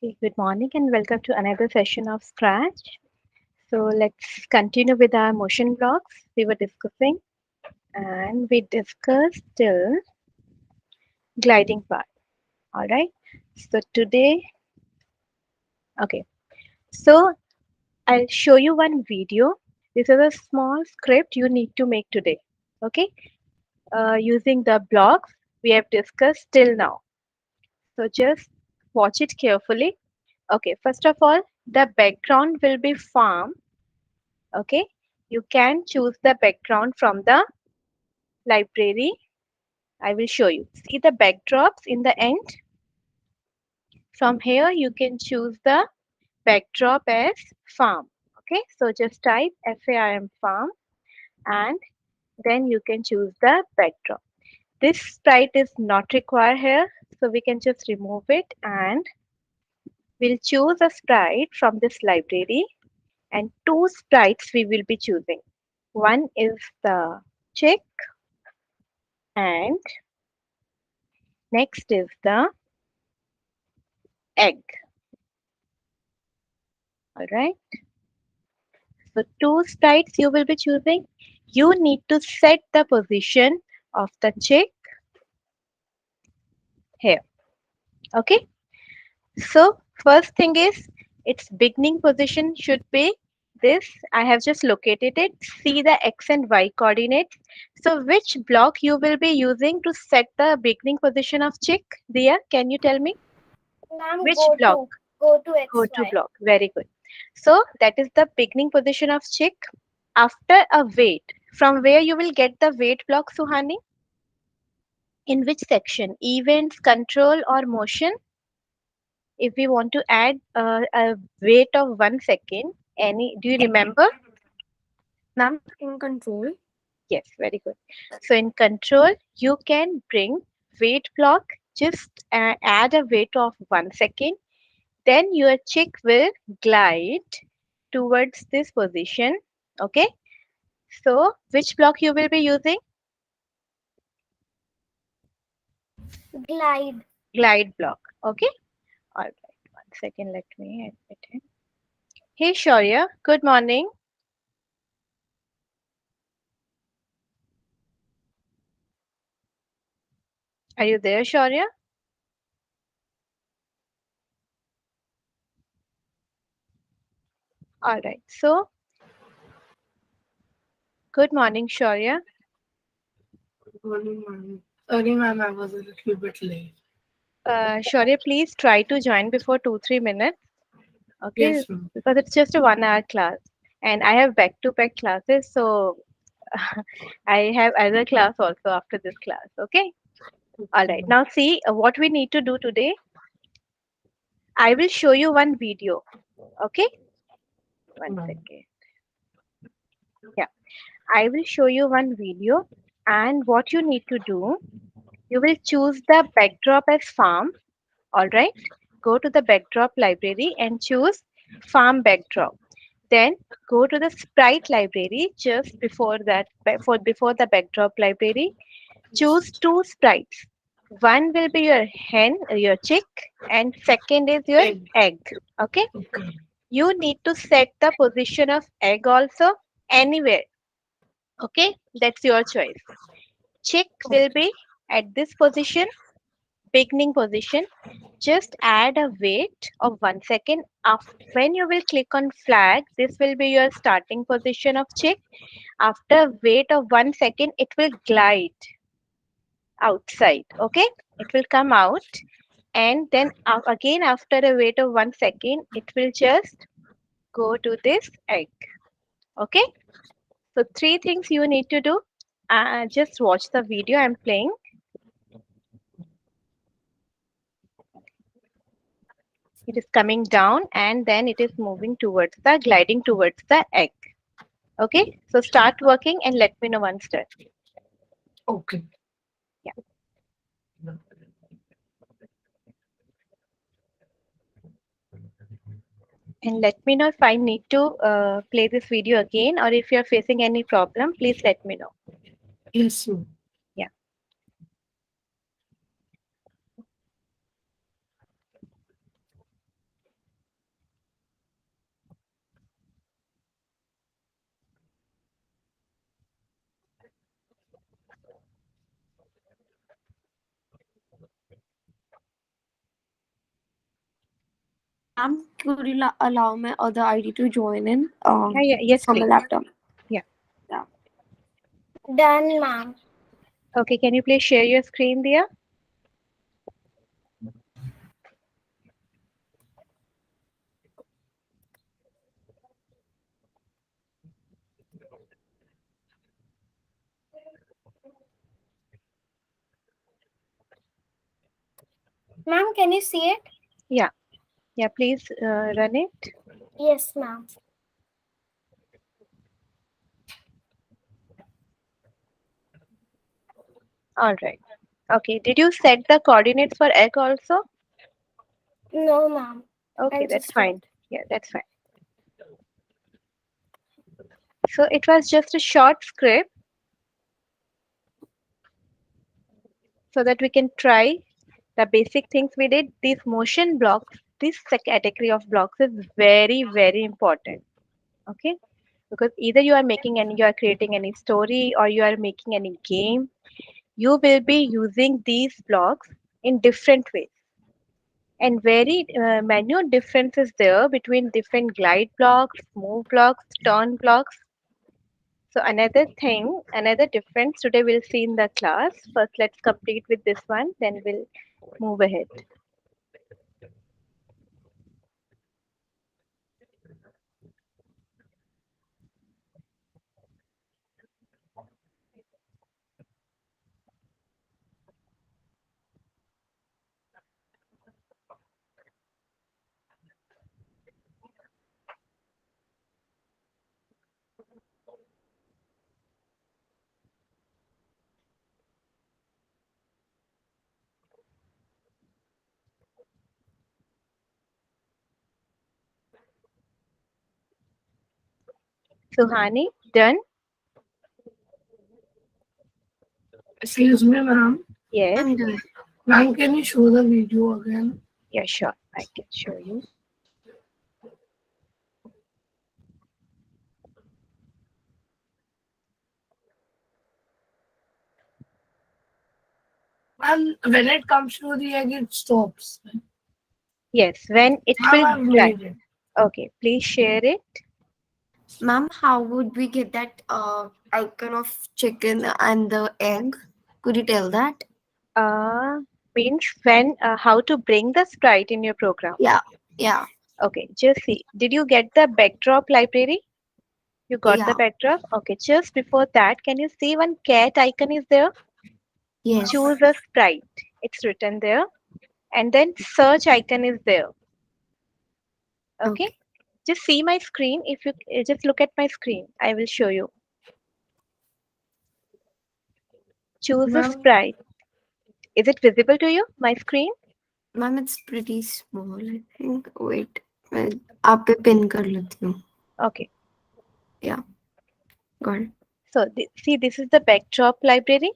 Okay, good morning and welcome to another session of Scratch. So let's continue with our motion blocks we were discussing, and we discussed till gliding part. All right. So today, okay. So I'll show you one video. This is a small script you need to make today. Okay. Using the blocks we have discussed till now. So just watch it carefully. Okay. First of all, the background will be farm. Okay, you can choose the background from the library. I will show you. See the backdrops in the end. From here you can choose the backdrop as farm. Okay, so just type FARM farm, and then you can choose the backdrop. This sprite is not required here, so we can just remove it, and we'll choose a sprite from this library, and two sprites we will be choosing. One is the chick, and next is the egg. All right. So two sprites you will be choosing. You need to set the position of the chick here. Okay. So first thing is its beginning position should be this. I have just located it. See the x and y coordinates. So which block you will be using to set the beginning position of chick? Dia, can you tell me Ma'am, which block? go to Go to XY. block. Very good. So that is the beginning position of chick. After a weight, from where you will get the weight block, Suhani? In which section? Events, control, or motion? If we want to add a weight of 1 second, any? Do you remember? Ma'am, in control. Yes, very good. So in control, you can bring weight block. Just add a weight of 1 second. Then your chick will glide towards this position. Okay. So which block you will be using? Glide. Glide block. Okay. All right. 1 second. Let me admit it. Hey Shaurya, good morning. Are you there, Shaurya? All right. So good morning, Shaurya. Good morning, ma'am. Sorry, ma'am, I was a little bit late. Shaurya, please try to join before 2-3 minutes. Okay, Yes, ma'am. because it's just a 1 hour class, and I have back-to-back classes, so I have other class also after this class. Okay. All Okay, right. ma'am. Now see what we need to do today. I will show you one video. Okay. One Ma'am. second. Yeah. I will show you one video, and what you need to do, you will choose the backdrop as farm. All right. Go to the backdrop library and choose farm backdrop. Then go to the sprite library just before that, before the backdrop library. Choose two sprites. One will be your hen, your chick, and second is your Egg. egg. Okay. Okay. You need to set the position of egg also anywhere. Okay. That's your choice. Chick will Okay. be at this position, beginning position. Just add a wait of 1 second. After, when you will click on flag, this will be your starting position of chick. After a wait of 1 second, it will glide outside. Okay, it will come out, and then again after a wait of 1 second, it will just go to this egg. Okay, so three things you need to do. Just watch the video I'm playing. It is coming down, and then it is moving towards the gliding towards the egg. Okay, so start working and let me know once done. Okay. Yeah, and let me know if I need to play this video again, or if you're facing any problem, please let me know. Yes, ma'am. Yeah. Ma'am, could you allow my other ID to join in Yeah, yeah, yes, from my please. laptop? Yeah. Yeah. Done, ma'am. Okay, can you please share your screen there? Ma'am, can you see it? Yeah, yeah, please run it. Yes, ma'am. All right. Okay, did you set the coordinates for egg also? No, ma'am. Okay, I that's just fine. wrote. Yeah, that's fine. So it was just a short script so that we can try the basic things we did. These motion blocks, this category of blocks is very, very important. Okay, because either you are making any, you are creating any story or you are making any game, you will be using these blocks in different ways. And very minute differences there between different glide blocks, move blocks, turn blocks. So another thing, another difference today we'll see in the class. First, let's complete with this one, then we'll move ahead. Suhani, done? Excuse me, ma'am. Yes. I'm done. Ma'am, can you show the video again? Yeah, sure. I can show you. Ma'am, when it comes to the egg, it stops. Yes, when it Ma'am, will I've glide. made it. Okay, please share it. Ma'am, how would we get that icon of chicken and the egg? Could you tell that? Uh, Means when how to bring the sprite in your program. Yeah. Yeah. Okay, just see. Did you get the backdrop library? You got the Yeah. backdrop? Okay, just before that, can you see one cat icon is there? Yes. Choose a sprite. It's written there. And then search icon is there. Okay, Okay. just see my screen. If you just look at my screen, I will show you. Choose a Ma'am, sprite. Is it visible to you, my screen? Ma'am, it's pretty small, I think. Wait. मैं आप पे pin कर लेती हूँ. Okay, Yeah. Got it. so see, this is the backdrop library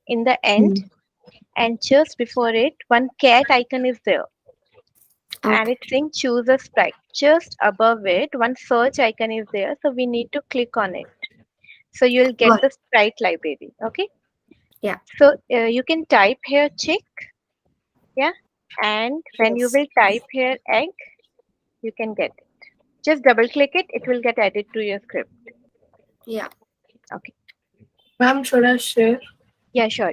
in the end, Hmm. and just before it, one cat icon is there, and Okay. it's saying choose a sprite. Just above it, one search icon is there, so we need to click on it. So you'll get Got the it. sprite library. Okay, Yeah. so you can type here chick, yeah, and when you Yes. will type here egg, you can get it. Just double click it, it will get added to your script. Yeah. Okay, ma'am, should I share? yeah, sure,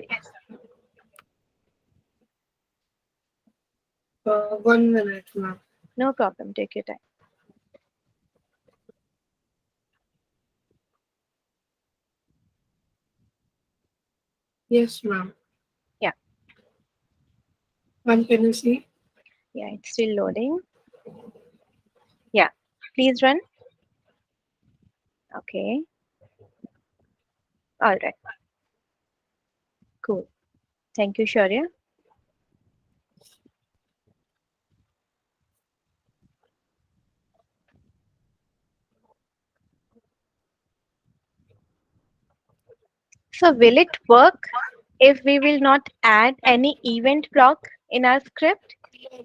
1 minute, ma'am. no problem. Take your time. Yes, ma'am. Yeah, Ma'am, can you see? yeah, it's still loading. Yeah, please run. Okay, all right, cool. Thank you, Shaurya. So will it work if we will not add any event block in our script?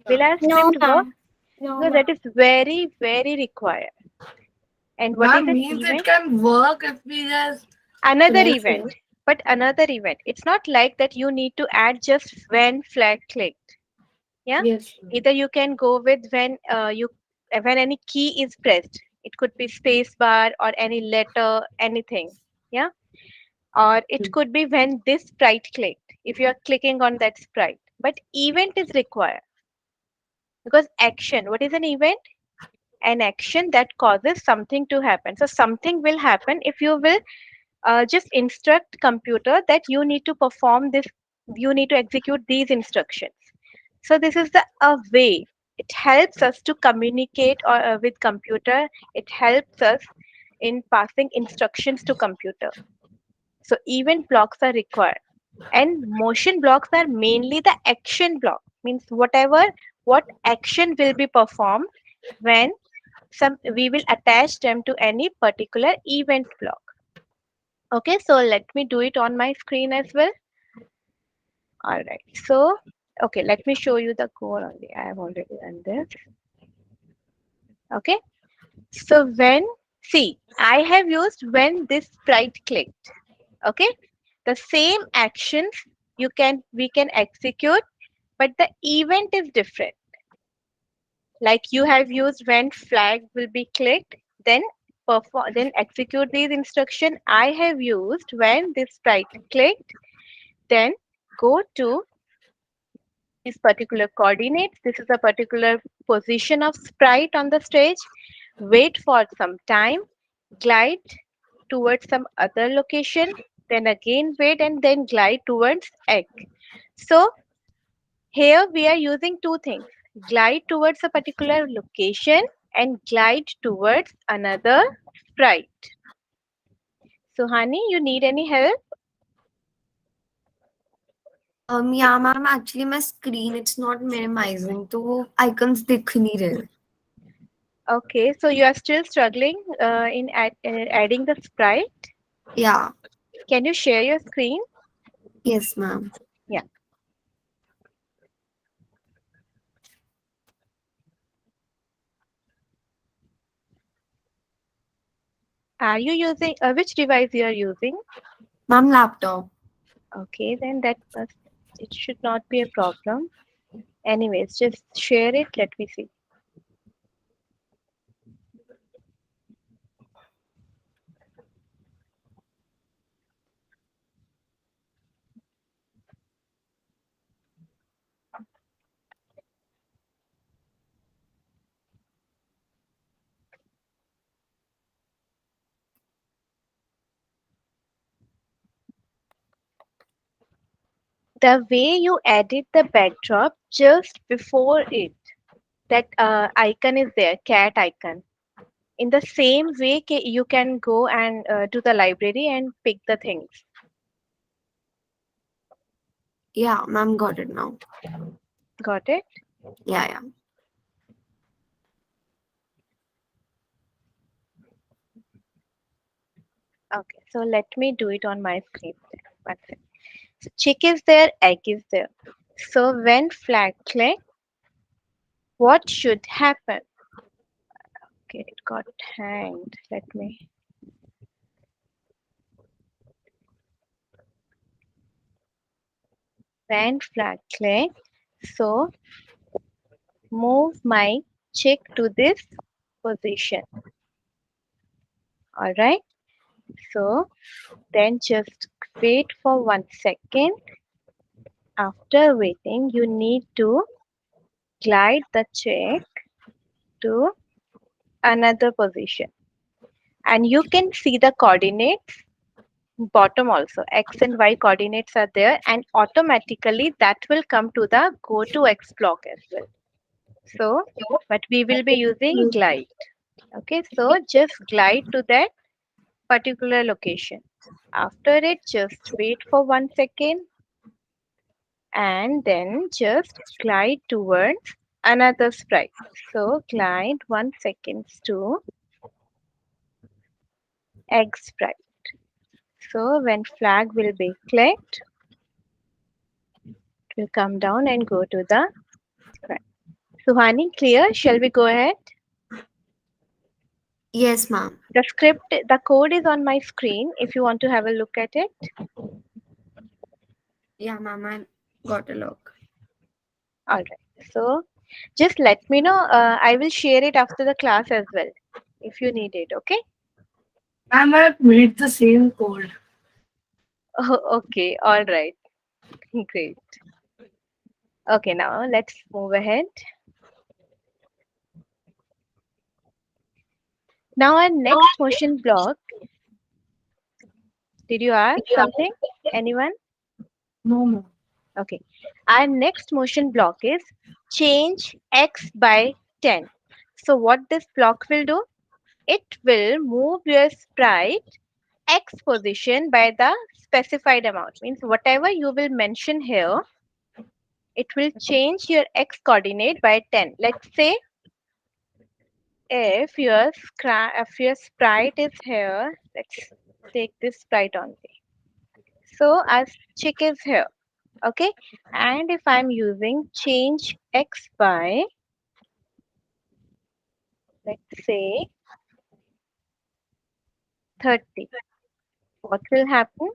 Will our No, script work? ma'am. No, Because that ma'am. is very, very required. And what is Ma'am, an means it event? can work if we just Another press event. it. But another event. It's not like that you need to add just when flag clicked. Yeah. Yes. Either you can go with when any key is pressed. It could be space bar or any letter, anything. Yeah. Or it could be when this sprite clicked. If you are clicking on that sprite, but event is required because action. What is an event? An action that causes something to happen. So something will happen if you will just instruct computer that you need to perform this, you need to execute these instructions. So this is the a way it helps us to communicate with computer. It helps us in passing instructions to computer. So event blocks are required, and motion blocks are mainly the action block, means whatever what action will be performed when some we will attach them to any particular event block. Okay, so let me do it on my screen as well. All right, so okay, let me show you the code only. I have already done this. Okay, so when, see, I have used when this sprite clicked. Okay, the same actions we can execute, but the event is different. Like you have used when flag will be clicked, then perform, then execute these instruction. I have used when this sprite clicked, then go to these particular coordinates. This is a particular position of sprite on the stage. Wait for some time, glide towards some other location, then again wait and then glide towards egg. So here we are using two things: glide towards a particular location and glide towards another sprite. So Hani, you need any help? Yeah, ma'am. Actually, my screen it's not minimizing, तो वो icons दिख नहीं रहे. Okay, so you are still struggling in adding the sprite. Yeah. Can you share your screen? Yes, ma'am. Yeah. Are you using which device you are using? Ma'am, laptop. Okay, then it should not be a problem. Anyways, just share it. Let me see. The way you edit the backdrop just before it, that icon is there, cat icon. In the same way, you can go and to the library and pick the things. Yeah, ma'am, got it now. Got it? Yeah, yeah. Okay, so let me do it on my screen. One second. So chick is there, egg is there. So when flag click, what should happen? Okay, it got hanged. Let me. When flag click, so move my chick to this position. All right. So then just wait for 1 second. After waiting, you need to glide the chick to another position. And you can see the coordinates bottom also. X and Y coordinates are there, and automatically that will come to the go to X block as well. So, but we will be using glide. Okay, so just glide to that particular location. After it, just wait for 1 second and then just glide towards another sprite. So glide 1 second to X sprite. So when flag will be clicked, it will come down and go to the sprite. Suhani, clear? Shall we go ahead? Yes, ma'am. The code is on my screen if you want to have a look at it. Yeah, ma'am, I got a look. All right. So just let me know. I will share it after the class as well if you need it. Okay. Ma'am, I've made the same code. Oh, okay. All right. Great. Okay. Now let's move ahead. Now our next motion block. Did you ask something? Anyone? No, ma'am. Okay. Our next motion block is change x by 10. So what this block will do? It will move your sprite x position by the specified amount. Means whatever you will mention here, it will change your x coordinate by 10. Let's say if your sprite is here, let's take this sprite only. So our chick is here. Okay, and if I'm using change x by, let's say, 30, what will happen?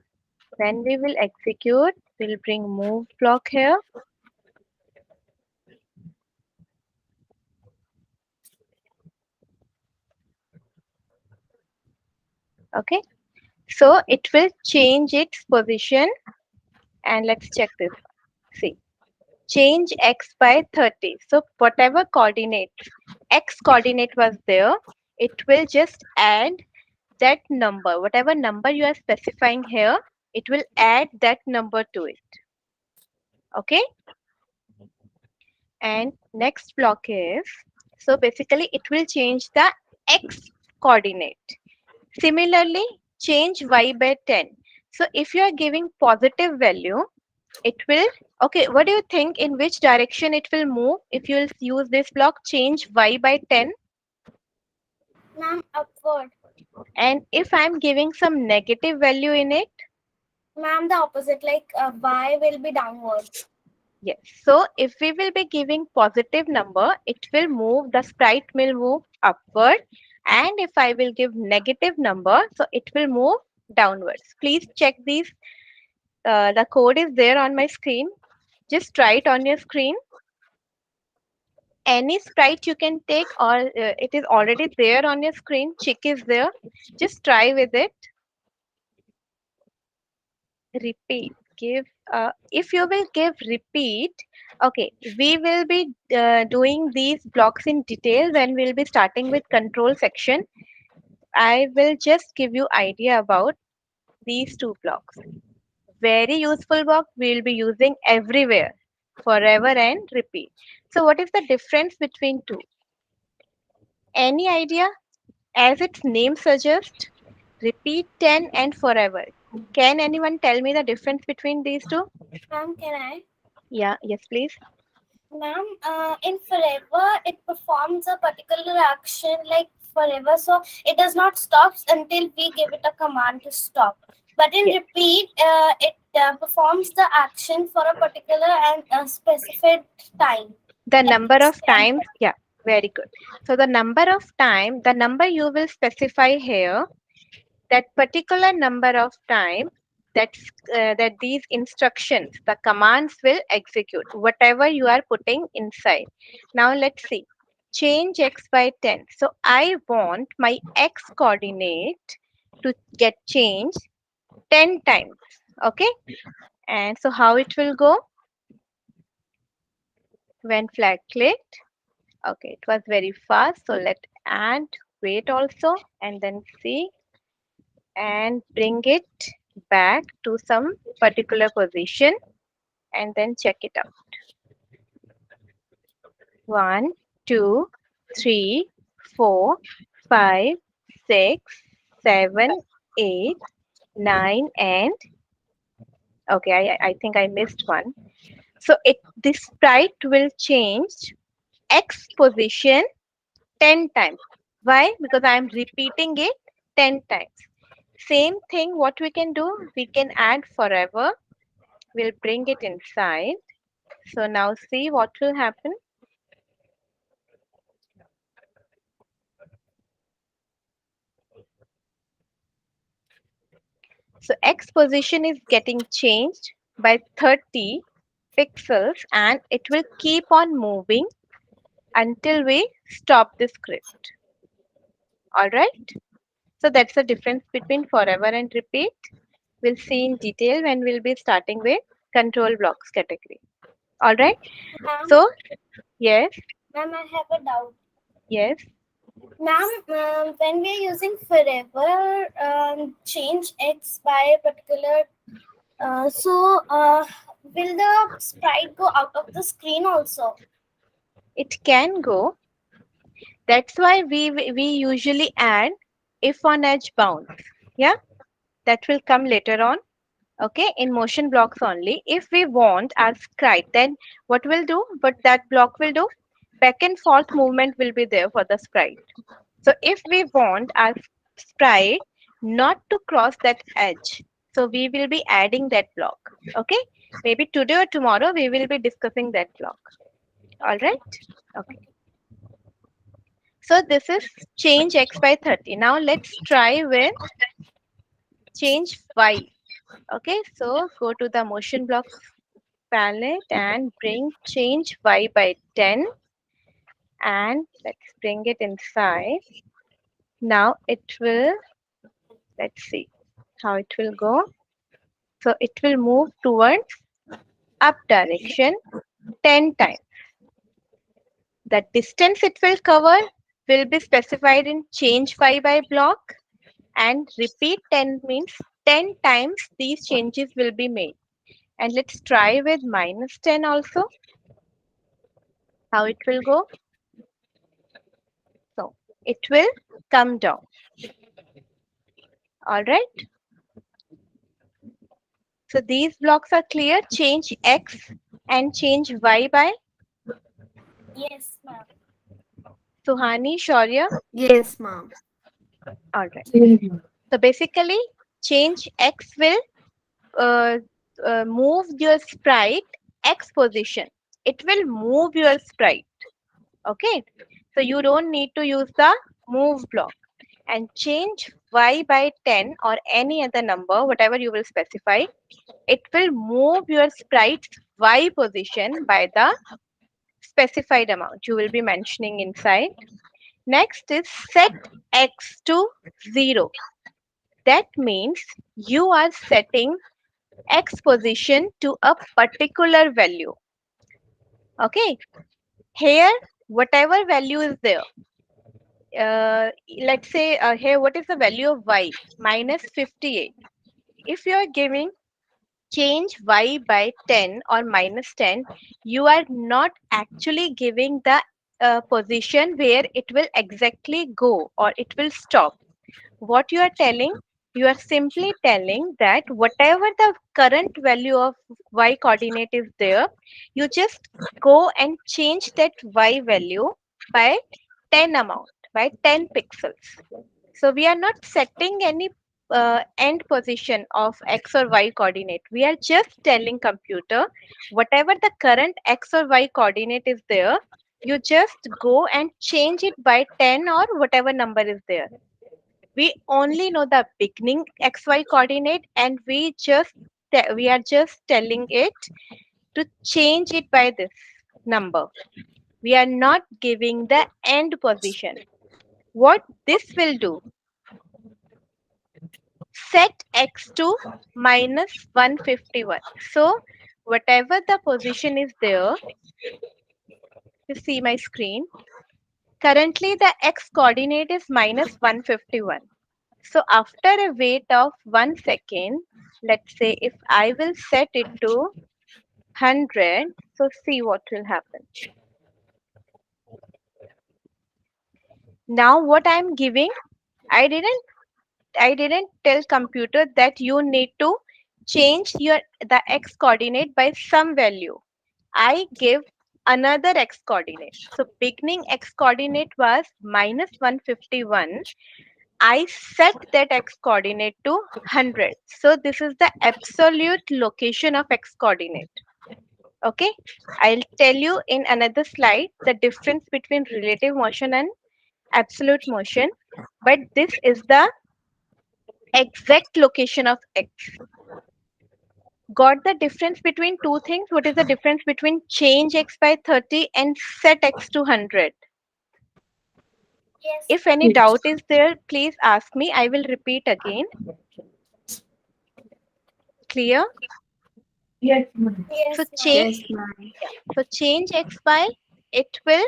When we will execute, we'll bring move block here. Okay, so it will change its position, and let's check this one. See, change x by 30. So whatever coordinates x coordinate was there, it will just add that number, whatever number you are specifying here, it will add that number to it. Okay, and next block is, so basically it will change the x coordinate. Similarly, change y by 10. So if you are giving positive value, it will, okay, what do you think, in which direction it will move if you will use this block change y by 10? Ma'am, upward. And if I'm giving some negative value in it? Ma'am, the opposite, like y will be downward. Yes. So if we will be giving positive number, it will move, the sprite will move upward. And if I will give negative number, so it will move downwards. Please check these. The code is there on my screen. Just try it on your screen. Any sprite you can take, or it is already there on your screen. Chick is there. Just try with it. Repeat. Give. If you will give repeat, okay, we will be doing these blocks in detail when we'll be starting with control section. I will just give you idea about these two blocks. Very useful block. We'll be using everywhere, forever and repeat. So what is the difference between two? Any idea? As its name suggests, repeat 10 and forever. Can anyone tell me the difference between these two? Ma'am, can I? Yeah, yes, please. Ma'am, in forever, it performs a particular action like forever, so it does not stop until we give it a command to stop. But in Yes. repeat, it performs the action for a particular and a specific time. The Like number it's of times, yeah, very good. So the number of time, the number you will specify here, that particular number of time that's that these instructions, the commands will execute whatever you are putting inside. Now let's see, change x by 10. So I want my x coordinate to get changed 10 times. Okay, and so how it will go when flag clicked? Okay, it was very fast, so let and wait also, and then see and bring it back to some particular position, and then check it out. One, two, three, four, five, six, seven, eight, nine, and okay, I think I missed one. So it this sprite will change x position 10 times. Why? Because I am repeating it 10 times. Same thing, what we can do, we can add forever. We'll bring it inside. So now see what will happen. So X position is getting changed by 30. pixels, and it will keep on moving until we stop the script. All right. So that's the difference between forever and repeat. We'll see in detail when we'll be starting with control blocks category. All right. Ma'am, So yes, ma'am, I have a doubt. yes, Ma'am, when we are using forever, change x by a particular, will the sprite go out of the screen also? it can go. That's why we usually add if on edge bounds. Yeah, that will come later on. Okay, in motion blocks only. If we want our sprite, then what will do? What that block will do? Back and forth movement will be there for the sprite. So if we want our sprite not to cross that edge, so we will be adding that block. Okay, maybe today or tomorrow we will be discussing that block. All right. Okay. So this is change x by 30. Now let's try with change y. Okay, so go to the motion blocks palette and bring change y by 10, and let's bring it inside. Now it will, let's see how it will go. So it will move towards up direction 10 times. The distance it will cover will be specified in change y by block, and repeat 10 means 10 times these changes will be made. And let's try with minus 10 also, how it will go. So it will come down. All right. So these blocks are clear. Change x and change y by Yes, ma'am. Suhani, Shaurya. Yes, ma'am. All right. Same here. So basically, change x will uh, move your sprite x position. It will move your sprite. Okay. So you don't need to use the move block. And change y by 10 or any other number, whatever you will specify, it will move your sprite's y position by the specified amount you will be mentioning inside. Next is set x to 0. That means you are setting x position to a particular value. Okay. Here, whatever value is there, uh, let's say here, what is the value of y? Minus 58. If you are giving change y by 10 or minus 10, you are not actually giving the position where it will exactly go or it will stop. What you are telling, you are simply telling that whatever the current value of y coordinate is there, you just go and change that y value by 10 amount, by 10 pixels. So we are not setting any end position of x or y coordinate. We are just telling computer whatever the current x or y coordinate is there, you just go and change it by 10 or whatever number is there. We only know the beginning xy coordinate, and we are just telling it to change it by this number. We are not giving the end position. What this will do, set x to minus 151. So whatever the position is there, you see my screen. Currently the x coordinate is minus 151. So after a wait of 1 second, let's say if I will set it to 100, so see what will happen. Now what I'm giving, I didn't I didn't tell computer that you need to change your the x coordinate by some value. I give another x coordinate. So beginning x coordinate was minus 151. I set that x coordinate to 100. So this is the absolute location of x coordinate. Okay. I'll tell you in another slide the difference between relative motion and absolute motion. But this is the exact location of x. Got the difference between two things? What is the difference between change x by 30 and set x to 100? Yes, If ma'am. any Yes. doubt is there, please ask me. I will repeat again. Clear? Yes, ma'am. So Yes, ma'am. change, Yes, ma'am. yeah. So change x by, it will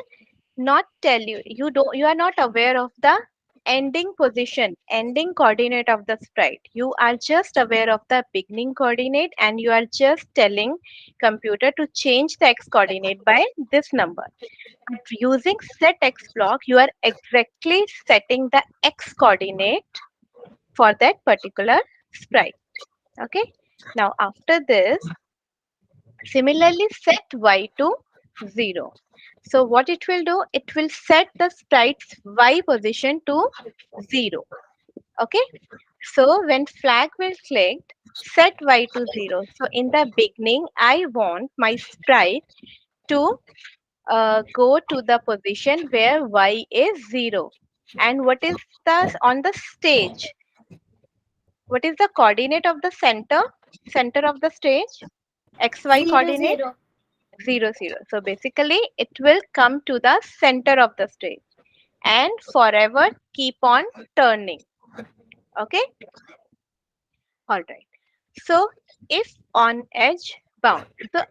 not tell you. You are not aware of the ending position, ending coordinate of the sprite. You are just aware of the beginning coordinate, and you are just telling computer to change the x coordinate by this number. But using set x block, you are exactly setting the x coordinate for that particular sprite. Okay. Now after this, similarly set y to 0. So what it will do, it will set the sprite's y position to 0. Okay. So when flag will click, set y to 0. So in the beginning, I want my sprite to go to the position where y is 0. And what is the on the stage? What is the coordinate of the center of the stage? XY Zero coordinate? zero. 0 0. So basically it will come to the center of the stage and forever keep on turning. Okay. All right. So if on edge bound, so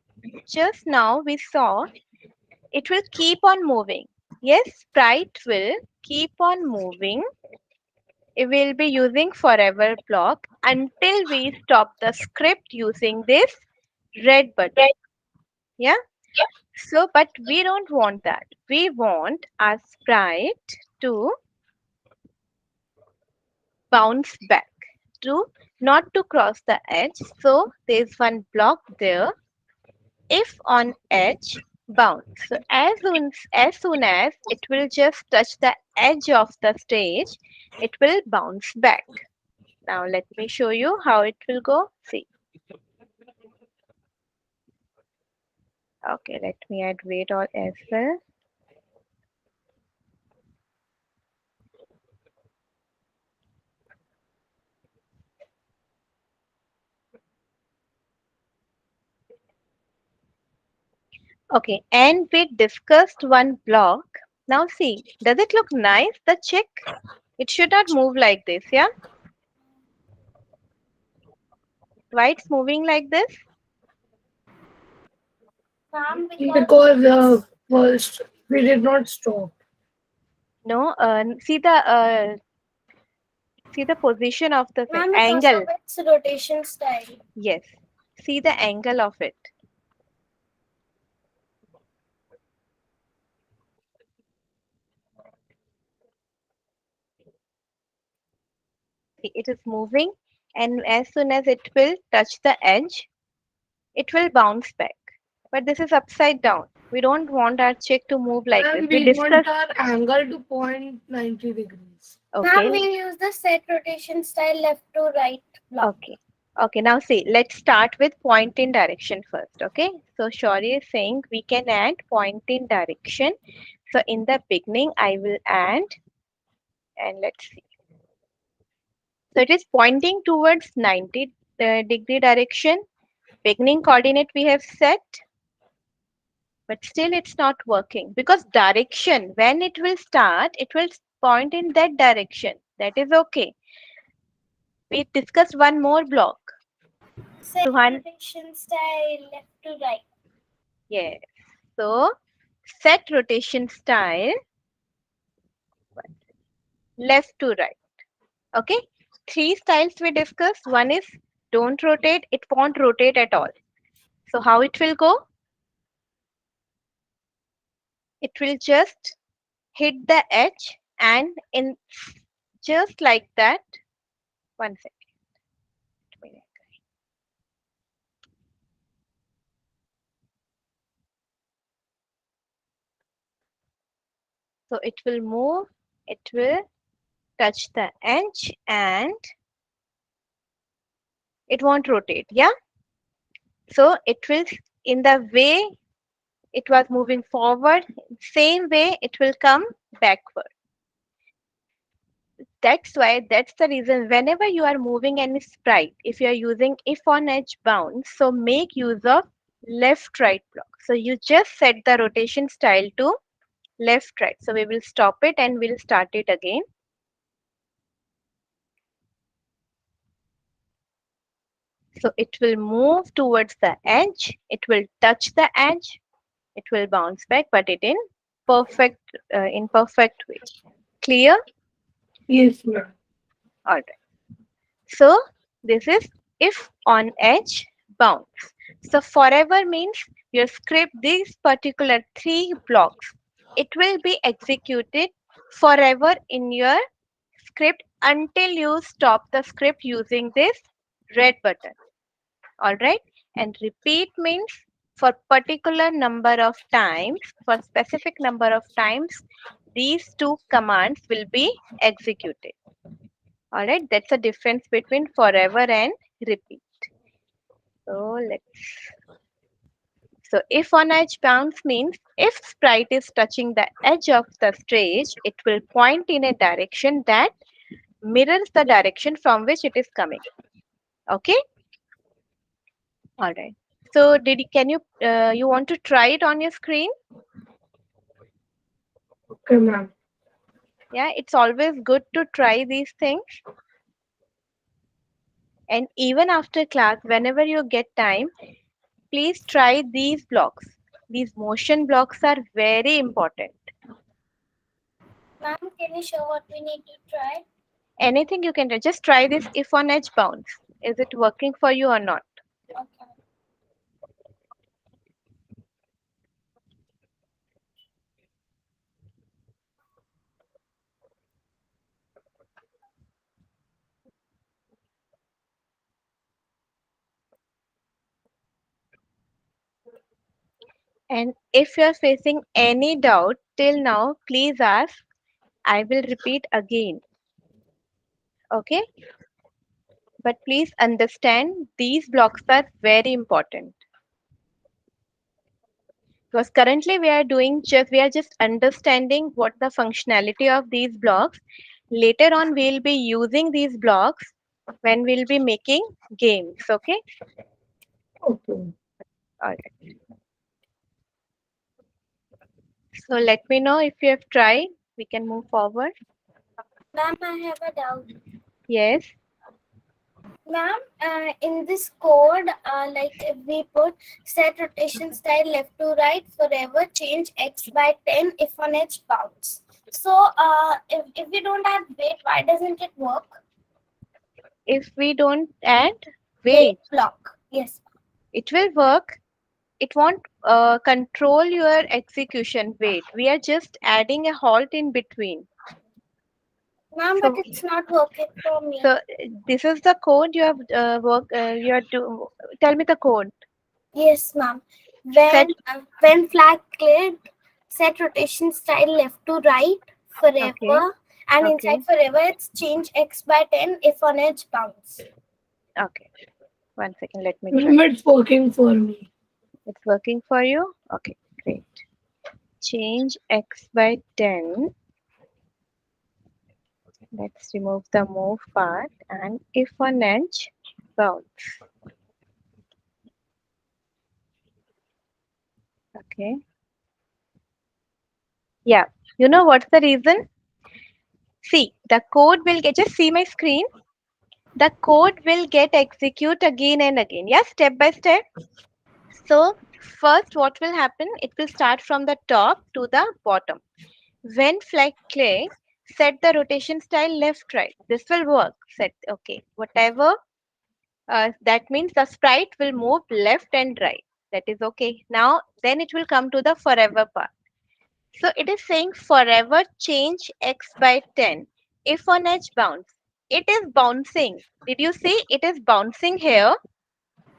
just now we saw it will keep on moving. Yes, sprite will keep on moving. It will be using forever block until we stop the script using this red button. Yeah. So, but we don't want that. We want our sprite to bounce back, to not to cross the edge. So there's one block there. If on edge, bounce. So as soon as it will just touch the edge of the stage, it will bounce back. Now let me show you how it will go. See. Okay, let me add wait all as well. Okay, and we discussed one block. Now see, does it look nice? The check? It should not move like this, yeah? Why it's moving like this? Ma'am, because Because it's first we did not stop. No, see the position of the thing, ma'am because of angle. its rotation style. Yes, see the angle of it. See, it is moving, and as soon as it will touch the edge, it will bounce back. But this is upside down. We don't want our check to move like this. And We we want discussed. our angle to point 90 degrees. Ma'am, Okay, we use the set rotation style left to right block. okay. Okay, now see, let's start with point in direction first. Okay, so Shauri is saying we can add point in direction. So in the beginning, I will add, and let's see. So it is pointing towards 90 degree direction. Beginning coordinate we have set, but still it's not working because direction, when it will start, it will point in that direction. That is okay. We discussed one more block. Set Suhan, rotation style left to right. yes. So set rotation style left to right. Okay. Three styles we discussed. One is don't rotate, it won't rotate at all. So how it will go? It will just hit the edge and in just like that. One second. So it will move, it will touch the edge and it won't rotate. Yeah. So it will, in the way it was moving forward, same way it will come backward. That's the reason whenever you are moving any sprite, if you are using if on edge bounds, so make use of left right block. So you just set the rotation style to left right. So we will stop it and we'll start it again. So it will move towards the edge, it will touch the edge, it will bounce back, but it perfect in perfect way. Clear? Yes, ma'am. All right. So this is if on edge bounds. So forever means your script, these particular three blocks, it will be executed forever in your script until you stop the script using this red button. All right. And repeat means for particular number of times, for specific number of times, these two commands will be executed. All right. That's the difference between forever and repeat. So if on edge bounce means if sprite is touching the edge of the stage, it will point in a direction that mirrors the direction from which it is coming. Okay. All right. So can you want to try it on your screen? Okay, ma'am. Yeah, it's always good to try these things. And even after class, whenever you get time, please try these blocks. These motion blocks are very important. Ma'am, can you show what we need to try? Anything you can do, just try this if on edge bounce. Is it working for you or not? Okay. And if you are facing any doubt till now, please ask. I will repeat again. Okay? But please understand these blocks are very important. Because currently we are just understanding what the functionality of these blocks. Later on we'll be using these blocks when we'll be making games. Okay? Okay. All right. So let me know if you have tried. We can move forward. Ma'am, I have a doubt. Yes. Ma'am, in this code, like if we put set rotation style left to right forever, change x by 10 if on edge bounce. So, if we don't have weight, why doesn't it work? If we don't add Weight weight, block. Yes. it will work. It won't control your execution weight. We are just adding a halt in between. Ma'am, but So, it's not working for me. so this is the code you have you are tell me the code. Yes, ma'am. Set When flag cleared, set rotation style left to right okay, forever, and okay, inside forever it's change x by 10 if on edge bounce. okay. One second, let me try. Ma'am, it's working for me. It's working for you? Okay, great. Change x by 10. Let's remove the move part and if on edge, bounce. Okay. Yeah. You know what's the reason? See, the code will get, just see my screen. The code will get execute again and again. Yeah, step by step. So first what will happen? It will start from the top to the bottom. When flag click, set the rotation style left right. This will work. Set okay. Whatever that means the sprite will move left and right. That is okay. Now then it will come to the forever part. So it is saying forever change x by 10. If on edge bounce, it is bouncing. Did you see? It is bouncing here,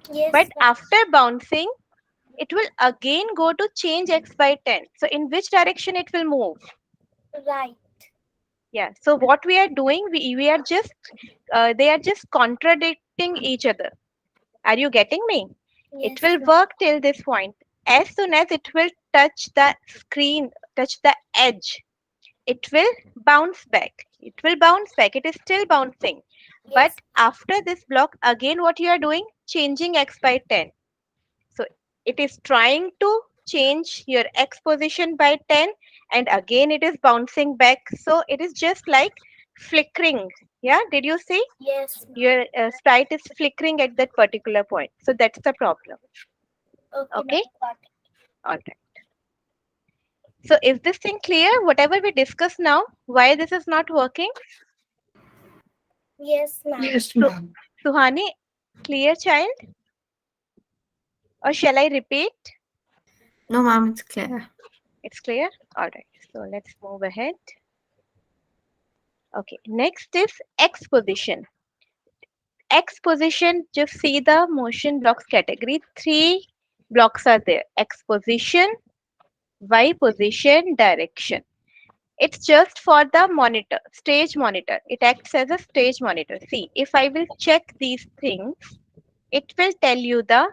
but Yes, ma'am. after bouncing, it will again go to change x by 10. So in which direction it will move? Right. Yeah. So what we are doing, we are just, they are just contradicting each other. Are you getting me? It Yes, will ma'am. work till this point. As soon as it will touch the screen, touch the edge, it will bounce back. It will bounce back. It is still bouncing. But Yes. after this block, again, what you are doing? Changing x by 10. So it is trying to change your x position by 10, and again it is bouncing back. So it is just like flickering. Yeah, did you see? Yes, ma'am. Your sprite is flickering at that particular point. So that's the problem. Okay, ma'am. Okay, Got it. all right. So is this thing clear? Whatever we discuss now, why this is not working? Yes, ma'am. Yes, So, ma'am. Suhani, clear child? Or shall I repeat? No, ma'am, it's clear. It's clear? All right. So let's move ahead. Okay. Next is X position. X position, just see the motion blocks category. Three blocks are there. X position, Y position, direction. It's just for the monitor, stage monitor. It acts as a stage monitor. See, if I will check these things, it will tell you the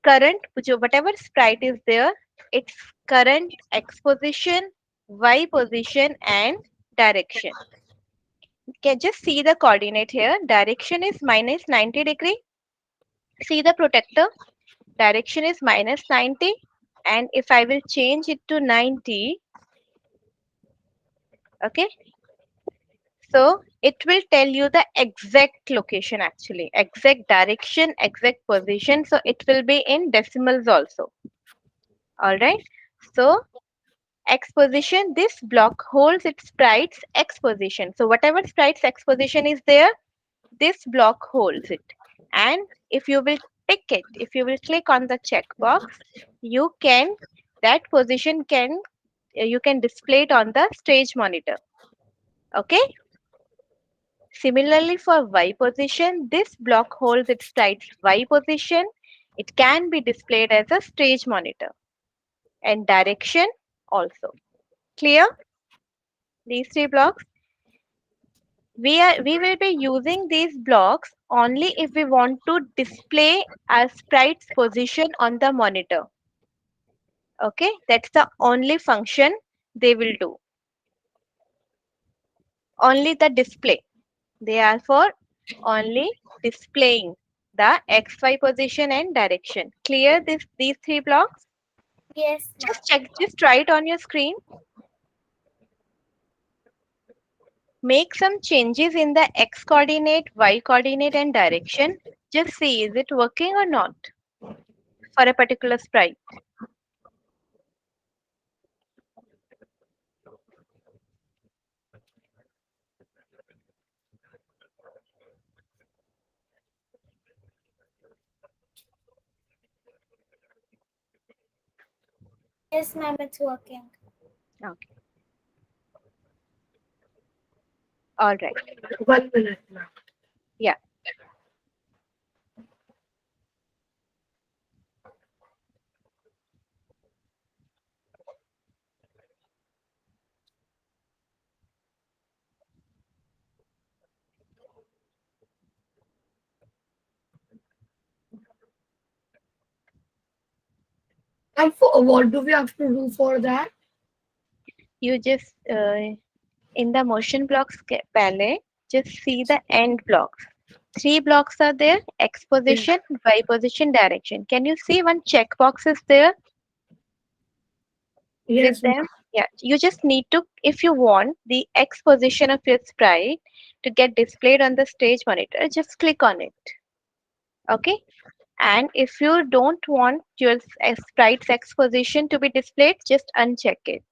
current, whatever sprite is there, its current X position, Y position, and direction. You can just see the coordinate here. Direction is minus 90 degree. See the protector. Direction is minus 90. And if I will change it to 90, okay, so it will tell you the exact location actually, exact direction, exact position. So it will be in decimals also. All right. So X position, this block holds its sprite's X position. So whatever sprite's X position is there, this block holds it. And if you will tick it, if you will click on the checkbox, you can, that position can, you can display it on the stage monitor. Okay. Similarly for Y position, this block holds its sprite's Y position. It can be displayed as a stage monitor, and direction also. Clear? These three blocks. We will be using these blocks only if we want to display our sprite's position on the monitor. Okay, that's the only function they will do. Only the display. They are for only displaying the XY position and direction. Clear these three blocks? Yes, ma'am. Just check, just try it on your screen. Make some changes in the X coordinate, Y coordinate, and direction. Just see, is it working or not for a particular sprite? Yes, ma'am. It's working. Okay. All right. 1 minute, ma'am. Yeah. And for what do we have to do for that? You just in the motion blocks palette, just see the end blocks. Three blocks are there: X Yeah. position, Y position, direction. Can you see one checkbox is there with Yes, ma'am. them? Yeah, you just need to, if you want the X position of your sprite to get displayed on the stage monitor, just click on it. Okay. And if you don't want your sprite's X position to be displayed, just uncheck it.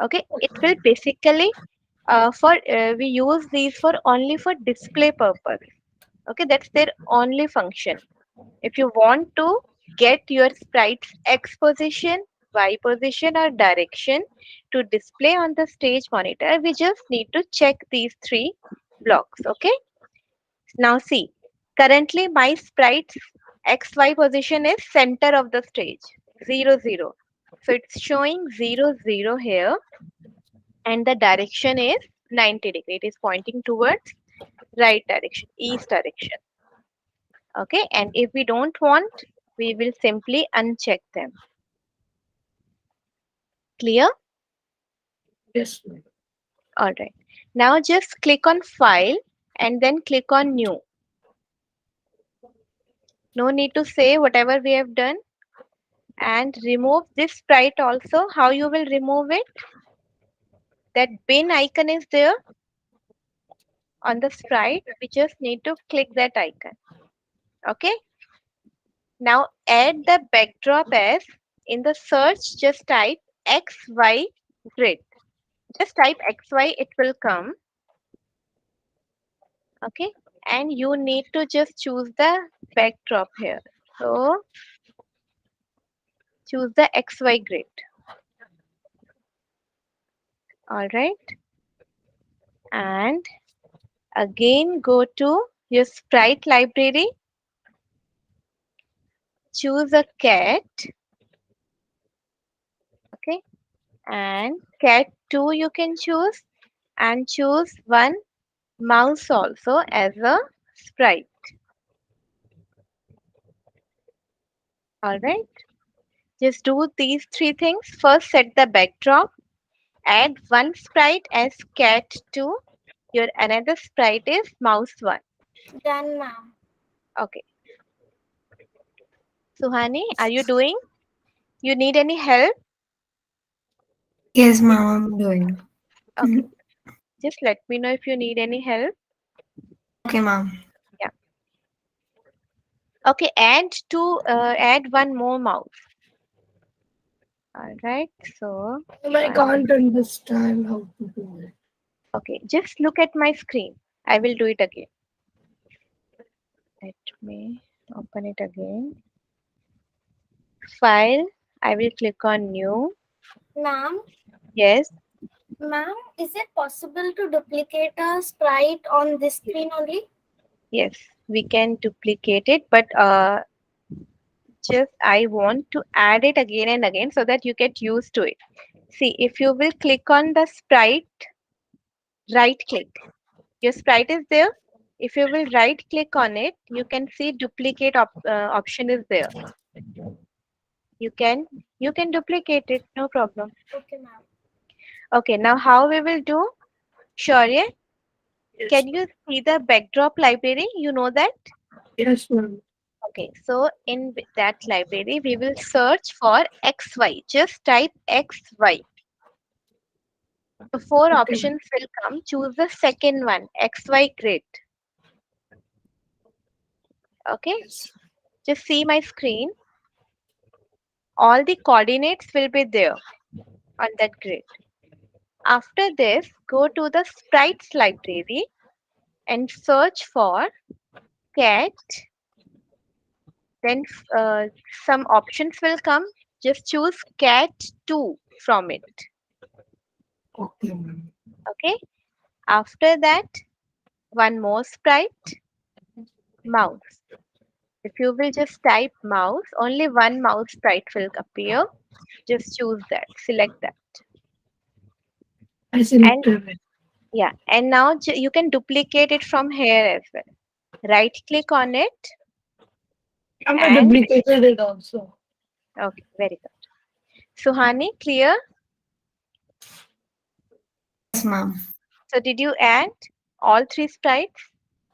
Okay. It will basically for we use these for only for display purpose. Okay, that's their only function. If you want to get your sprite's X position, Y position, or direction to display on the stage monitor, we just need to check these three blocks. Okay, now see, currently my sprite's XY position is center of the stage, 0 0. So it's showing 0 0 here, and the direction is 90 degree. It is pointing towards right direction, east direction. Okay, and if we don't want, we will simply uncheck them. Clear? Yes, ma'am. All right. Now just click on File and then click on New. No need to say whatever we have done. And remove this sprite also. How you will remove it? That bin icon is there on the sprite. We just need to click that icon. Okay. Now add the backdrop as in the search. Just type XY grid. Just type XY. It will come. Okay. And you need to just choose the backdrop here. So choose the XY grid. All right. And again go to your sprite library. Choose a cat. Okay. And cat 2 you can choose, and choose one mouse also as a sprite. All right. Just do these three things. First, set the backdrop. Add one sprite as cat 2. Your another sprite is mouse 1. Done, ma'am. Okay. Suhani, are you doing? You need any help? Yes, ma'am, I'm doing. Okay. Just let me know if you need any help. Okay, ma'am. Yeah. Okay. Add one more mouse. All right. So I one. can't understand how to do it. Okay. Just look at my screen. I will do it again. Let me open it again. File. I will click on new. Ma'am, Yes. ma'am, is it possible to duplicate a sprite on this screen only? Yes. We can duplicate it, but just I want to add it again and again so that you get used to it. See, if you will click on the sprite, right click. Your sprite is there. If you will right click on it, you can see duplicate option is there. You can you can duplicate it, no problem. Okay, ma'am. Okay, now how we will do? Shaurya, Yes, can you see the backdrop library? You know that? yes, ma'am. Okay, so in that library, we will search for XY. Just type XY. The four Okay, options will come. Choose the second one, XY grid. Okay, yes. just see my screen. All the coordinates will be there on that grid. After this, go to the sprites library and search for cat. Then some options will come. Just choose cat 2 from it. Okay, ma'am. Okay. After that, one more sprite, mouse. If you will just type mouse, only one mouse sprite will appear. Just choose that, select that. I And selected it. yeah, and now you can duplicate it from here as well. Right click on it I'm a and duplicated it also. okay, very good. Suhani, clear? Yes, ma'am. So did you add all three sprites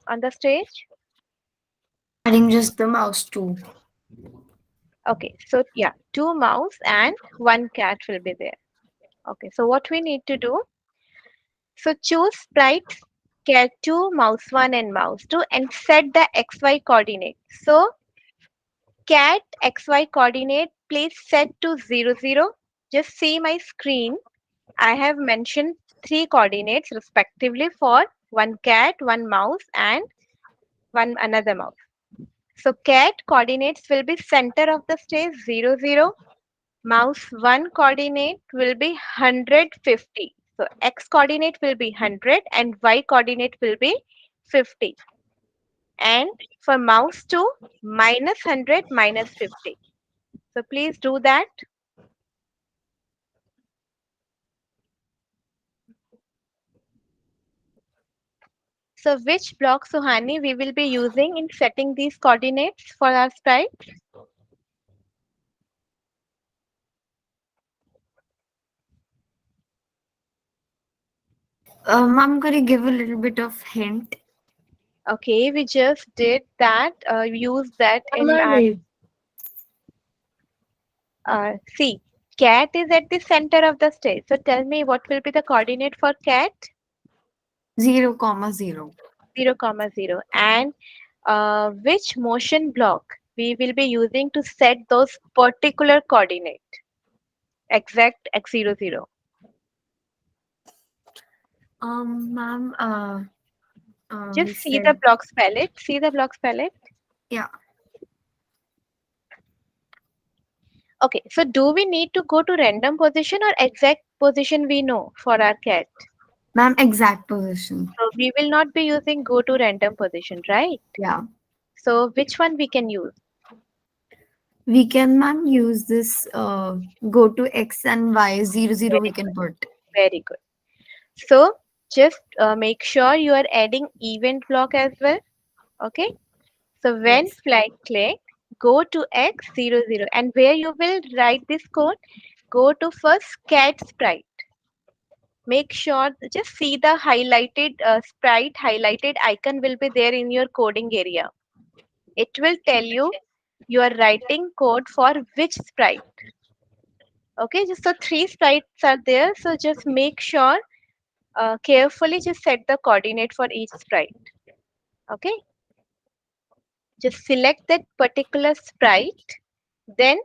on the stage? Adding just the mouse too. Okay, so yeah, two mouse and one cat will be there. Okay, so what we need to do? So choose sprites cat 2, mouse 1 and mouse 2 and set the XY coordinate. So cat XY coordinate please set to 00. Just see my screen. I have mentioned three coordinates respectively for one cat, one mouse and one another mouse. So cat coordinates will be center of the stage 00. Mouse 1 coordinate will be 150. So x coordinate will be 100 and y coordinate will be 50. And for mouse 2, minus 100 minus 50. So please do that. So which block, Suhani, we will be using in setting these coordinates for our sprite? Ma'am, could you give a little bit of hint? Okay, we just did that. Use that in our Mermaid. see. Cat is at the center of the stage. So tell me what will be the coordinate for cat? 0,0. 0, comma 0. And which motion block we will be using to set those particular coordinate? Exact x00. Ma'am, he Just see the said, blocks palette. See the blocks palette. yeah. Okay, so do we need to go to random position or exact position we know for our cat? Ma'am, exact position. So we will not be using go to random position, right? Yeah. So which one we can use? We can, ma'am, use this go to X and Y 00 we Very can good. put. Very good. So just make sure you are adding event block as well. Okay. So when Yes. flag click, go to x00 and where you will write this code, go to first cat sprite. Make sure just see the highlighted sprite highlighted icon will be there in your coding area. It will tell you are writing code for which sprite. Okay, just so three sprites are there. So just make sure carefully just set the coordinate for each sprite. Okay, just select that particular sprite, then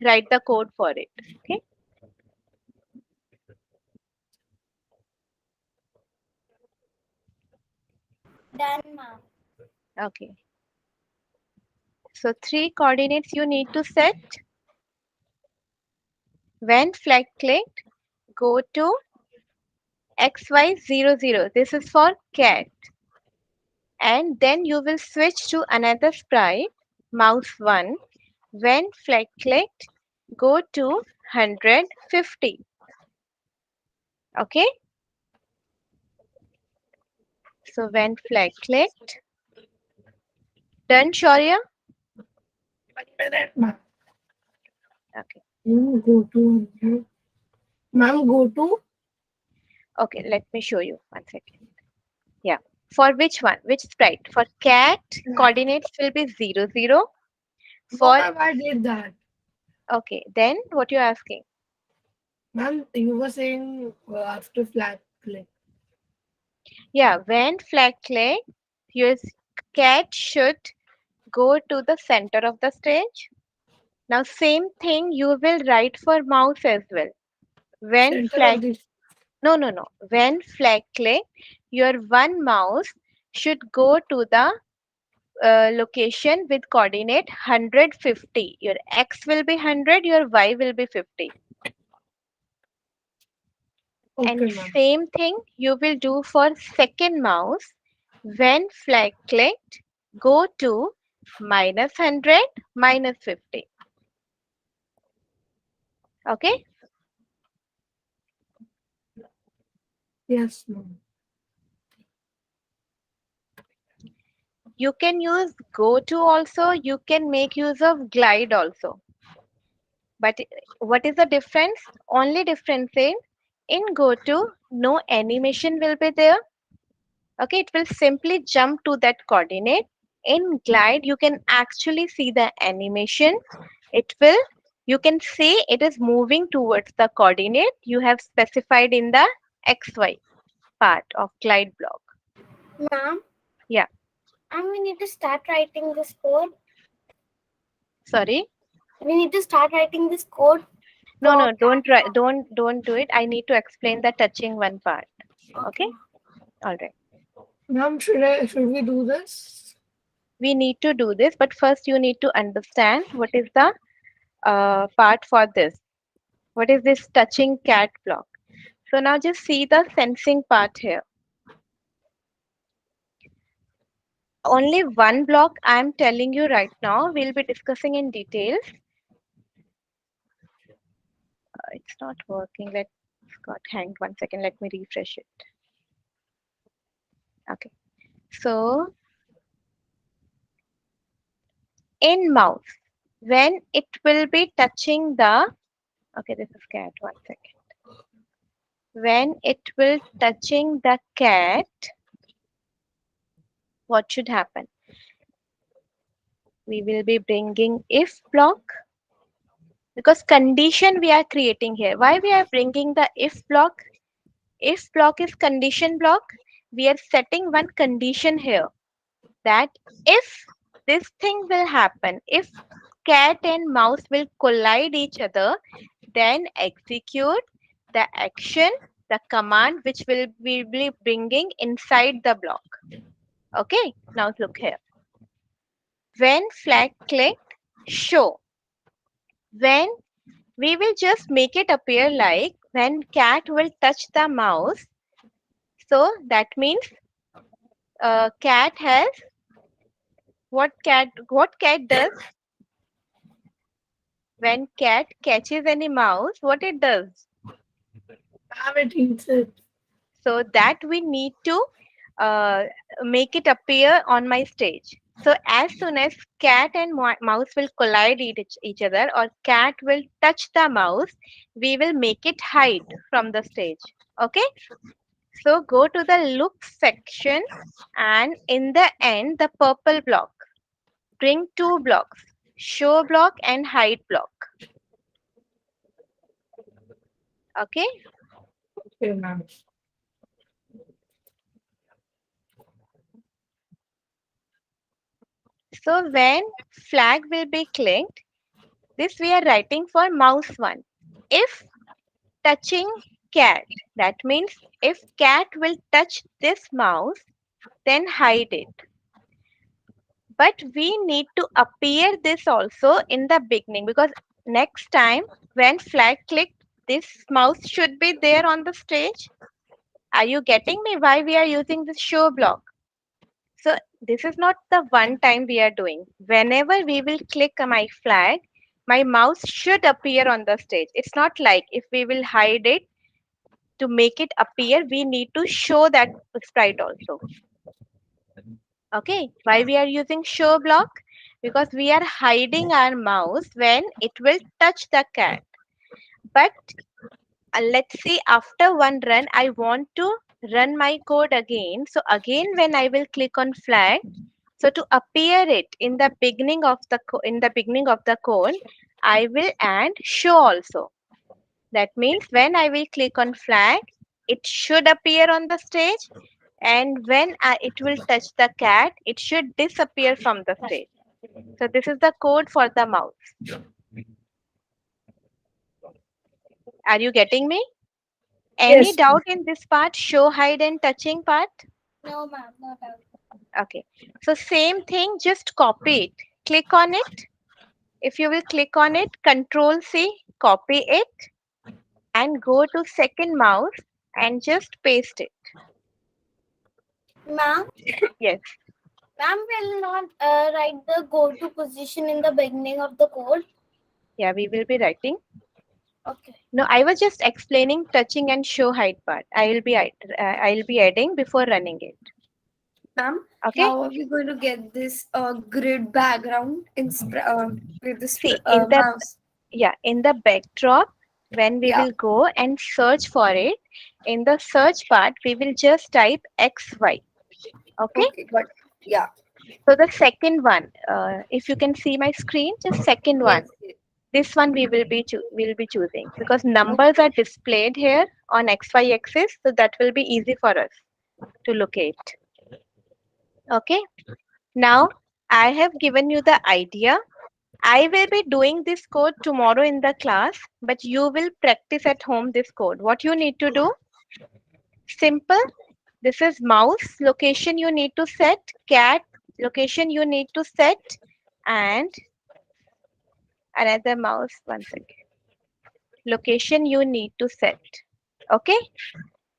write the code for it. Okay, Done, ma'am. okay. So three coordinates you need to set. When flag clicked, go to XY00. This is for cat. And then you will switch to another sprite, mouse 1. When flag clicked, go to 150. Okay, so when flag clicked, done, Shaurya? Ma'am, Okay, you go to. Ma'am, go to. okay, let me show you 1 second. Yeah, for which one? Which sprite? For cat, coordinates will be 00. No, For, ma'am, I did that. okay, then what you're asking? Ma'am, you were saying after flat click. Yeah, when flag clicked, your cat should go to the center of the stage. Now, same thing you will write for mouse as well. When Center flag, of this. no, no, no. When flag click, your one mouse should go to the location with coordinate 150. Your x will be 100, your y will be 50. And Okay, ma'am. same thing you will do for second mouse. When flag clicked, go to minus 100, minus 50. Okay, Yes, ma'am. you can use go to also, you can make use of glide also. But what is the difference? Only difference is in go to, no animation will be there. Okay, it will simply jump to that coordinate. In glide, you can actually see the animation. It will, you can see it is moving towards the coordinate you have specified in the XY part of glide block. Ma'am, Yeah, and we need to start writing this code. sorry. We need to start writing this code No, for no, don't try, don't do it. I need to explain the touching one part. okay, Okay, ma'am. all right. Ma'am, should we do this? We need to do this, but first you need to understand what is the part for this. What is this touching cat block? So now just see the sensing part here. Only one block I am telling you right now. We'll be discussing in details. It's not working. Let's got hanged. 1 second. Let me refresh it. Okay. So in mouse, when it will be touching the, okay, this is cat. 1 second. when it will touching the cat, what should happen? We will be bringing if block because condition we are creating here. Why we are bringing the if block? If block is condition block. We are setting one condition here that if this thing will happen, if cat and mouse will collide each other, then execute the action, the command which will we will be bringing inside the block. Okay, now look here. When flag clicked, show. When we will just make it appear like when cat will touch the mouse. So that means cat has what cat does when cat catches any mouse, what it does. Ma'am, it eats it. So that we need to uh, make it appear on my stage. So as soon as cat and mouse will collide each other or cat will touch the mouse, we will make it hide from the stage. Okay. So go to the look section and in the end the purple block. Bring two blocks. Show block and hide block. Okay. Okay, ma'am. So when flag will be clicked, this we are writing for mouse one. If touching cat, that means if cat will touch this mouse, then hide it. But we need to appear this also in the beginning because next time when flag clicked, this mouse should be there on the stage. Are you getting me why we are using this show block? So this is not the one time we are doing. Whenever we will click my flag, my mouse should appear on the stage. It's not like if we will hide it to make it appear, we need to show that sprite also. Okay, why we are using show block? Because we are hiding our mouse when it will touch the cat. But let's see after one run, I want to run my code again. So again, when I will click on flag, so to appear it in the beginning of the in the beginning of the code, I will add show also. That means when I will click on flag, it should appear on the stage, and when it will touch the cat, it should disappear from the stage. So this is the code for the mouse. Are you getting me? Any Yes, ma'am. doubt in this part? Show, hide, and touching part? No, ma'am, not out. Okay. So same thing, just copy it. Click on it. If you will click on it, Control C, copy it, and go to second mouse and just paste it. Ma'am, Yes. ma'am will not write the go to position in the beginning of the code. Yeah, we will be writing. Okay. No, I was just explaining touching and show height part. I'll be adding before running it. Ma'am, Okay. how are we going to get this grid background with this See in the mouse? in the backdrop when we Yeah. will go and search for it. In the search part, we will just type XY. Okay. Okay, got it. Yeah. So the second one, if you can see my screen, just second Yes. one. Yes. This one we will be choosing because numbers are Okay. displayed here on XY axis, so that will be easy for us to locate. Okay. Now I have given you the idea. I will be doing this code tomorrow in the class, but you will practice at home this code. What you need to do? Simple. This is mouse location you need to set, cat location you need to set, and another mouse. One second. Location you need to set. Okay.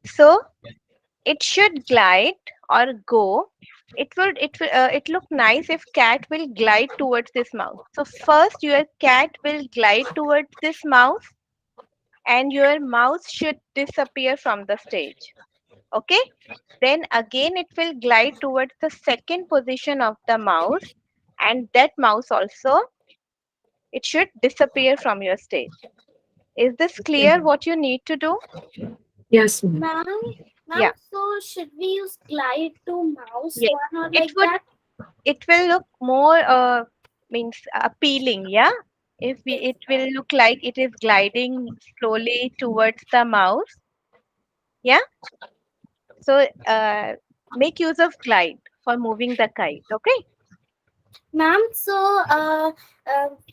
So it should glide or go. It look nice if cat will glide towards this mouse. So first your cat will glide towards this mouse and your mouse should disappear from the stage. Okay? Then again it will glide towards the second position of the mouse and that mouse also it should disappear from your stage. Is this Okay, clear ma'am. what you need to do? Yes, ma'am. Ma'am, Yeah. so should we use glide to mouse Yes. one or It like would. that? It will look more means appealing. Yeah. If we, Yes, it ma'am. will look like it is gliding slowly towards the mouse. Yeah. So make use of glide for moving the kite. Okay. Ma'am, so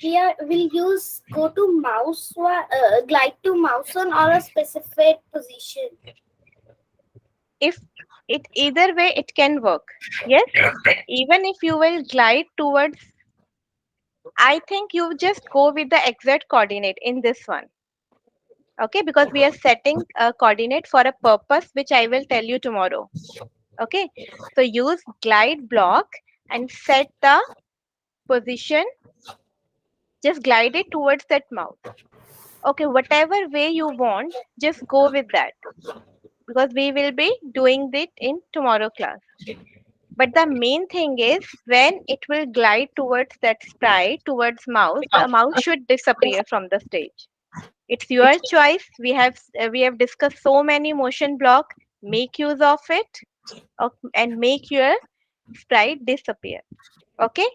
we'll use go to mouse one, glide to mouse one or a specific position. If it either way it can work. Yes. Even if you will glide towards, I think you just go with the exact coordinate in this one. Okay, because we are setting a coordinate for a purpose which I will tell you tomorrow. Okay, so use glide block and set the position, just glide it towards that mouse. Okay, whatever way you want, just go with that because we will be doing it in tomorrow class. But the main thing is when it will glide towards that sprite, towards mouse, the mouse should disappear from the stage. It's your choice. We have discussed so many motion block. Make use of it, and make your sprite disappear. Okay,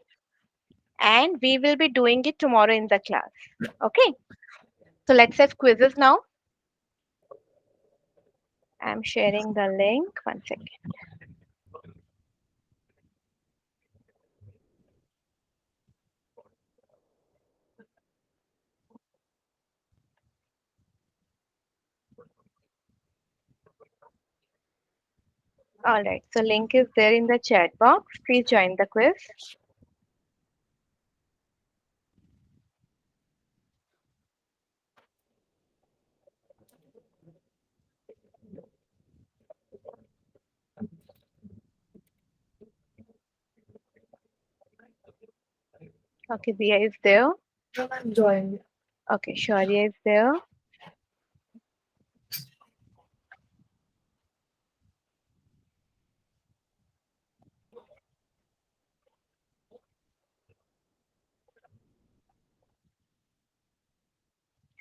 and we will be doing it tomorrow in the class. Okay, so let's have quizzes now. I'm sharing the link. One second. All right, so link is there in the chat box. Please join the quiz. Okay, Bia is there. No, I'm joining. Okay, Sharia is there.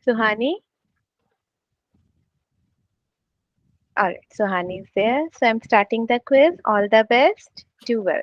Suhani. All right, Suhani is there. So I'm starting the quiz. All the best. Do well.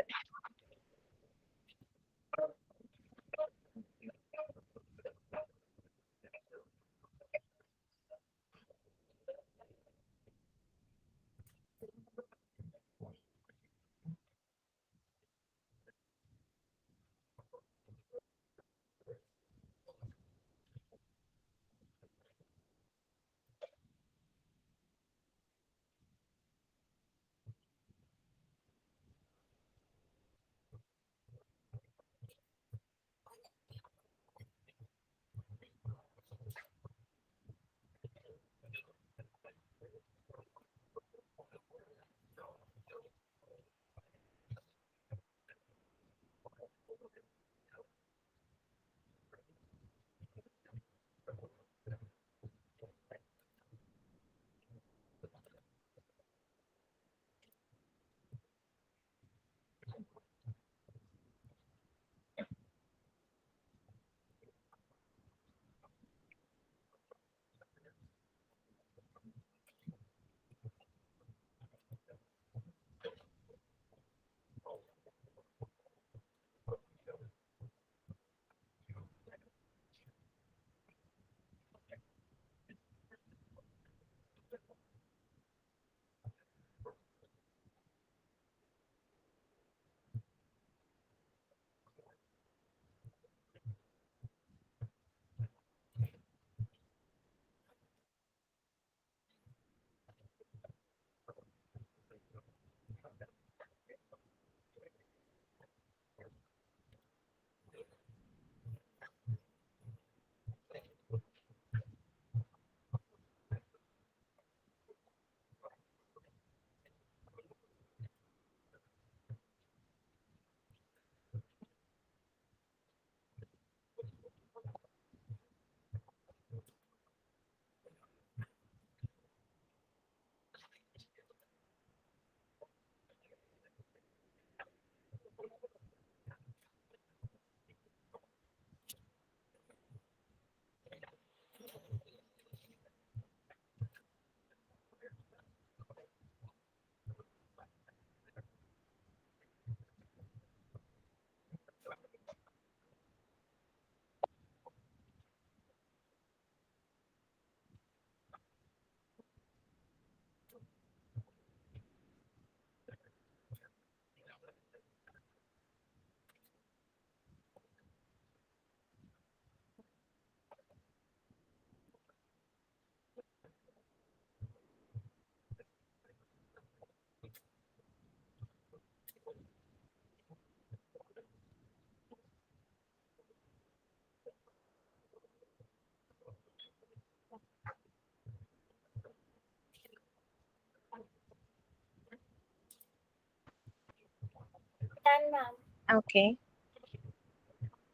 done, ma'am. Okay.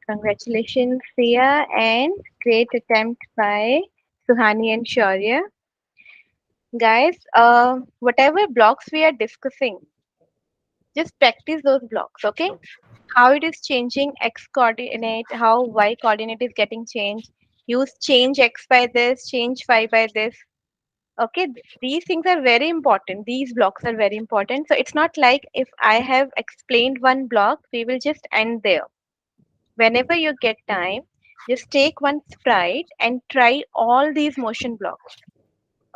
Congratulations, Sia, and great attempt by Suhani and Shaurya. Guys, whatever blocks we are discussing, just practice those blocks, okay? How it is changing x coordinate, how y coordinate is getting changed. Use change x by this, change y by this. Okay, these things are very important. These blocks are very important. So it's not like if I have explained one block, we will just end there. Whenever you get time, just take one sprite and try all these motion blocks.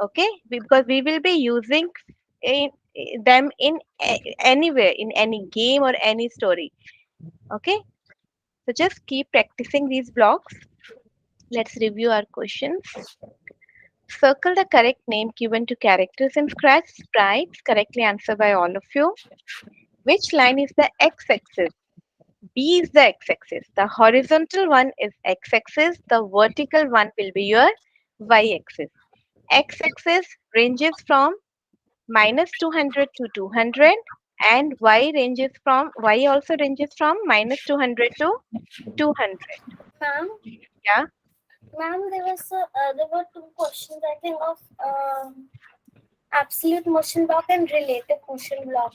Okay, because we will be using in, them in anywhere, in any game or any story. Okay, so just keep practicing these blocks. Let's review our questions. Circle the correct name given to characters in Scratch sprites. Correctly answered by all of you. Which line is the x-axis? B is the x-axis. The horizontal one is x-axis. The vertical one will be your y-axis. X-axis ranges from minus 200 to 200, and y also ranges from minus 200 to 200. Ma'am, Yeah. there were two questions I think of absolute motion block and relative motion block.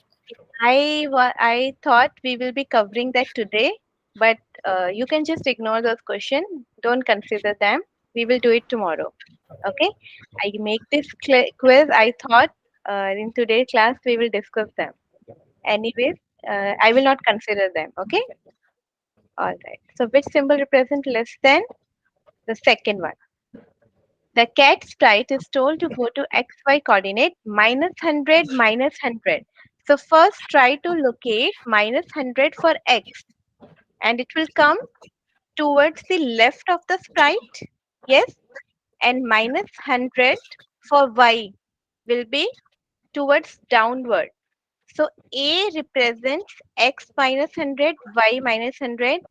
I thought we will be covering that today, but you can just ignore those questions. Don't consider them. We will do it tomorrow. Okay? I make this quiz. I thought in today's class we will discuss them. Anyways, I will not consider them. Okay? All right. So which symbol represents less than? The second one. The cat sprite is told to go to xy coordinate minus 100 minus 100. So first try to locate minus 100 for x, and it will come towards the left of the sprite. Yes, and minus 100 for y will be towards downward. So A represents x minus 100, y minus 100.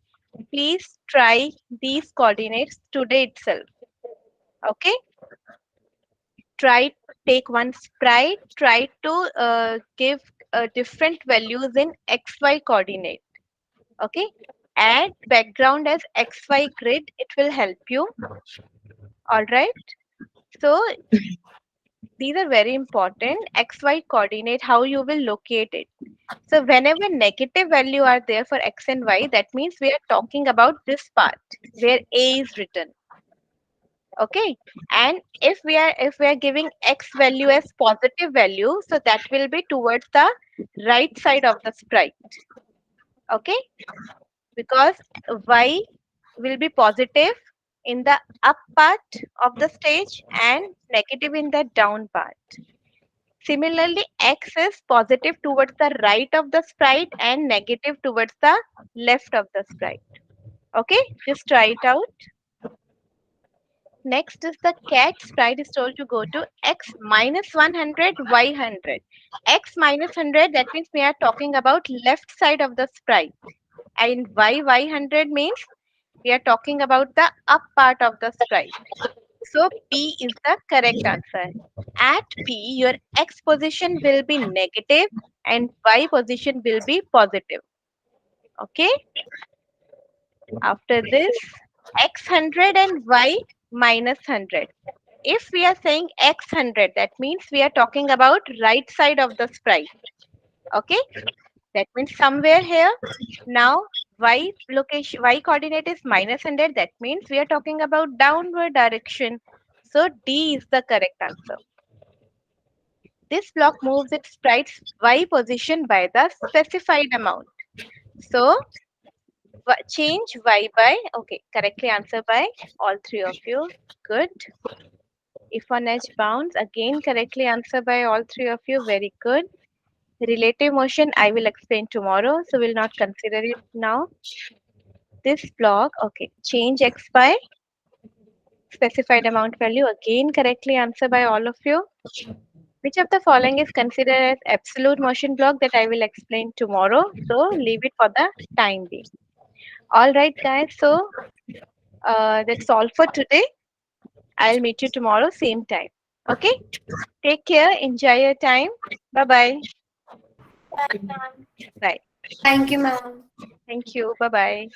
Please try these coordinates today itself. Okay, try take one sprite, try to give different values in xy coordinate. Okay, add background as xy grid, it will help you. All right, so these are very important. Xy coordinate, how you will locate it. So whenever negative value are there for x and y, that means we are talking about this part where a is written. Okay, and if we are giving x value as positive value, so that will be towards the right side of the sprite. Okay, because y will be positive in the up part of the stage and negative in the down part. Similarly, x is positive towards the right of the sprite and negative towards the left of the sprite. Okay, just try it out. Next is the cat sprite is told to go to x minus 100, y 100. X minus 100, that means we are talking about left side of the sprite. And y 100 means we are talking about the up part of the sprite. So B is the correct answer. At B, your x position will be negative and y position will be positive. Okay. After this, x 100 and y minus 100. If we are saying x 100, that means we are talking about right side of the sprite. Okay. That means somewhere here. Now y coordinate is minus 100. That means we are talking about downward direction. So D is the correct answer. This block moves its sprite's y position by the specified amount. So change y by, okay, correctly answer by all three of you. Good. If on edge bounds, again correctly answer by all three of you. Very good. Relative motion, I will explain tomorrow, so we'll not consider it now. This block, okay, change x by specified amount value, again correctly answer by all of you. Which of the following is considered as absolute motion block, that I will explain tomorrow. So leave it for the time being. All right, guys. So that's all for today. I'll meet you tomorrow, same time. Okay. Take care. Enjoy your time. Bye bye. Bye, ma'am. Bye. Thank you, ma'am. Thank you. Bye bye.